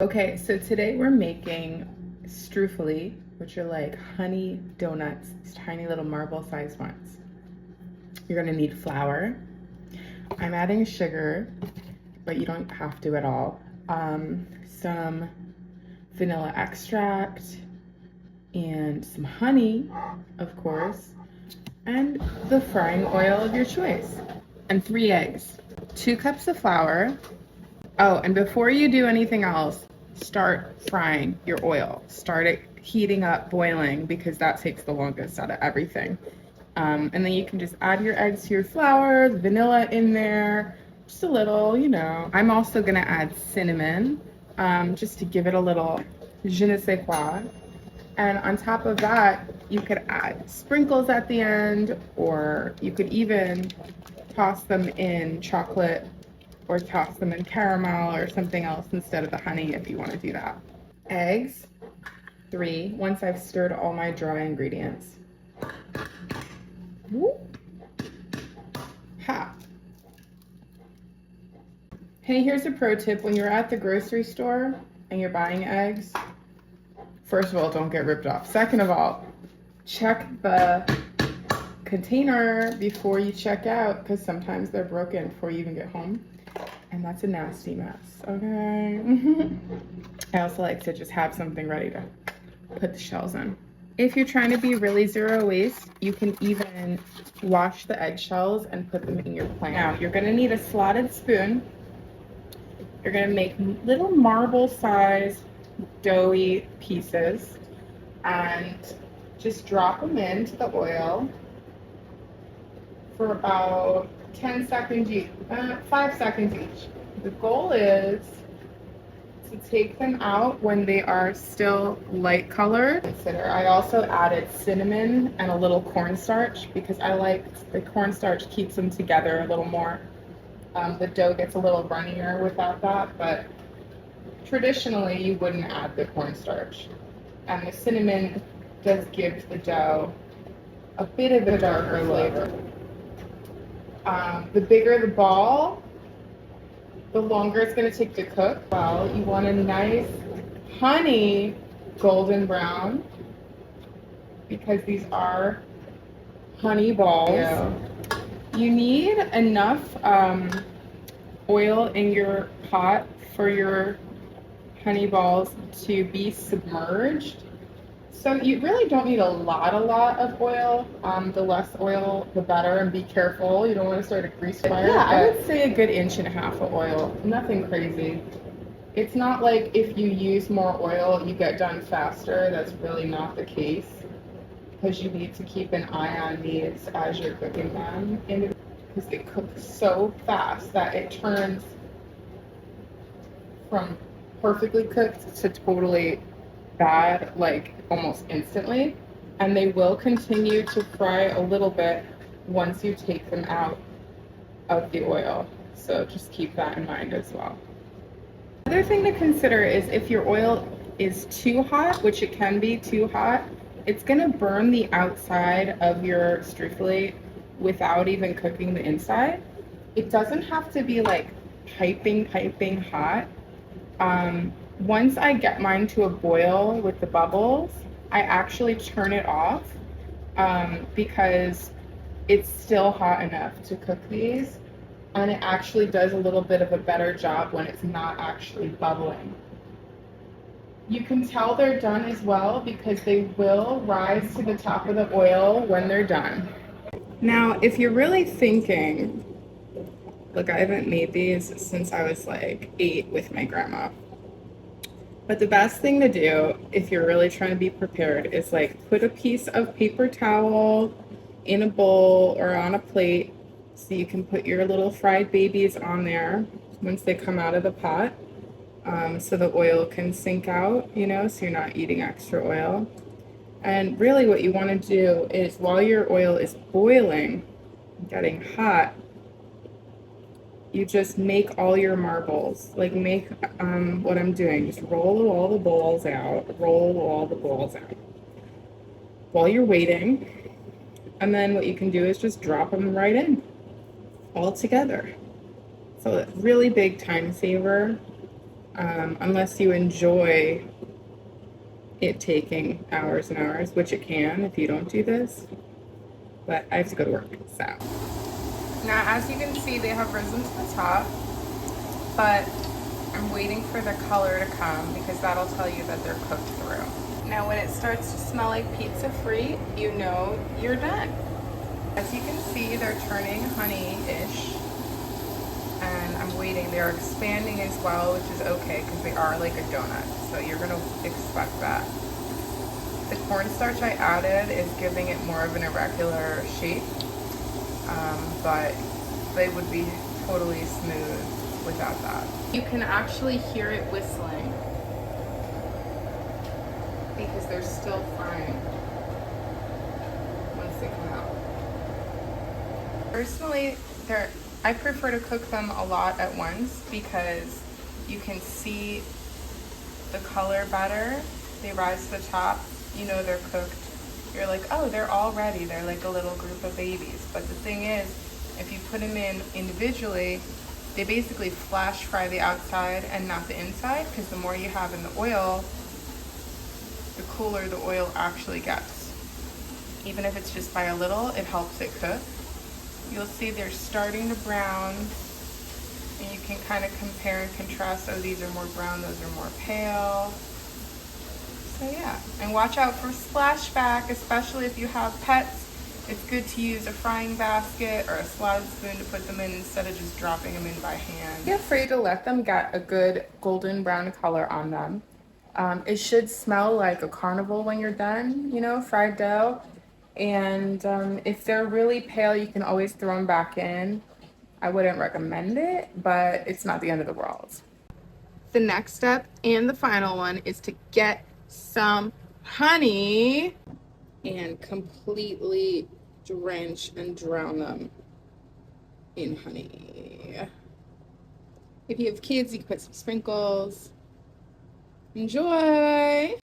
Okay, so today we're making struffoli, which are like honey donuts, these tiny little marble-sized ones. You're gonna need flour. I'm adding sugar, but you don't have to at all. Some vanilla extract and some honey, of course, and the frying oil of your choice, and 3 eggs. 2 cups of flour. Oh, and before you do anything else, start frying your oil. Start it heating up, boiling, because that takes the longest out of everything. And then you can just add your eggs to your flour, the vanilla in there, just a little, you know. I'm also gonna add cinnamon, just to give it a little je ne sais quoi. And on top of that, you could add sprinkles at the end, or you could even toss them in chocolate or toss them in caramel or something else instead of the honey if you want to do that. Eggs, 3, once I've stirred all my dry ingredients. Woo. Ha. Hey, here's a pro tip. When you're at the grocery store and you're buying eggs, first of all, don't get ripped off. Second of all, check the container before you check out, because sometimes they're broken before you even get home. And that's a nasty mess, okay? I also like to just have something ready to put the shells in. If you're trying to be really zero waste, you can even wash the eggshells and put them in your pan. Now, you're gonna need a slotted spoon. You're gonna make little marble-sized doughy pieces and just drop them into the oil for about 10 seconds each, 5 seconds each. The goal is to take them out when they are still light colored. I also added cinnamon and a little cornstarch because I like the cornstarch keeps them together a little more. The dough gets a little runnier without that, but traditionally you wouldn't add the cornstarch. And the cinnamon does give the dough a bit of a darker flavor. The bigger the ball, the longer it's going to take to cook. Well, you want a nice honey golden brown because these are honey balls. Yeah. You need enough oil in your pot for your honey balls to be submerged. So you really don't need a lot of oil. The less oil, the better, and be careful. You don't want to start a grease fire. Yeah, I would say a good 1.5 inches of oil. Nothing crazy. It's not like if you use more oil, you get done faster. That's really not the case, because you need to keep an eye on these as you're cooking them, because they cook so fast that it turns from perfectly cooked to totally bad, like almost instantly, and they will continue to fry a little bit once you take them out of the oil. So just keep that in mind as well. Another thing to consider is if your oil is too hot, which it can be too hot, it's gonna burn the outside of your struffoli without even cooking the inside. It doesn't have to be like piping hot. Once I get mine to a boil with the bubbles, I actually turn it off because it's still hot enough to cook these, and it actually does a little bit of a better job when it's not actually bubbling. You can tell they're done as well because they will rise to the top of the oil when they're done. Now, if you're really thinking, look, I haven't made these since I was like 8 with my grandma. But the best thing to do if you're really trying to be prepared is like put a piece of paper towel in a bowl or on a plate so you can put your little fried babies on there once they come out of the pot, so the oil can sink out, you know, so you're not eating extra oil. And really what you want to do is while your oil is boiling, getting hot, you just make all your marbles, like make what I'm doing, just roll all the balls out while you're waiting. And then what you can do is just drop them right in all together. So a really big time saver. unless you enjoy it taking hours and hours, which it can if you don't do this. But I have to go to work, so. Now, as you can see, they have risen to the top, but I'm waiting for the color to come because that'll tell you that they're cooked through. Now, when it starts to smell like pizza free, you know you're done. As you can see, they're turning honey-ish, and I'm waiting. They're expanding as well, which is okay because they are like a donut, so you're gonna expect that. The cornstarch I added is giving it more of an irregular shape, but they would be totally smooth without that. You can actually hear it whistling because they're still frying once they come out. Personally, I prefer to cook them a lot at once because you can see the color better. They rise to the top, you know they're cooked. You're like, oh, they're all ready. They're like a little group of babies. But the thing is, if you put them in individually, they basically flash fry the outside and not the inside, because the more you have in the oil, the cooler the oil actually gets. Even if it's just by a little, it helps it cook. You'll see they're starting to brown, and you can kind of compare and contrast. Oh, these are more brown, those are more pale. So yeah, and watch out for splashback, especially if you have pets. It's good to use a frying basket or a slotted spoon to put them in instead of just dropping them in by hand. Be afraid to let them get a good golden brown color on them. It should smell like a carnival when you're done, you know, fried dough. And if they're really pale, you can always throw them back in. I wouldn't recommend it, but it's not the end of the world. The next step and the final one is to get some honey and completely drench and drown them in honey. If you have kids, you can put some sprinkles. Enjoy!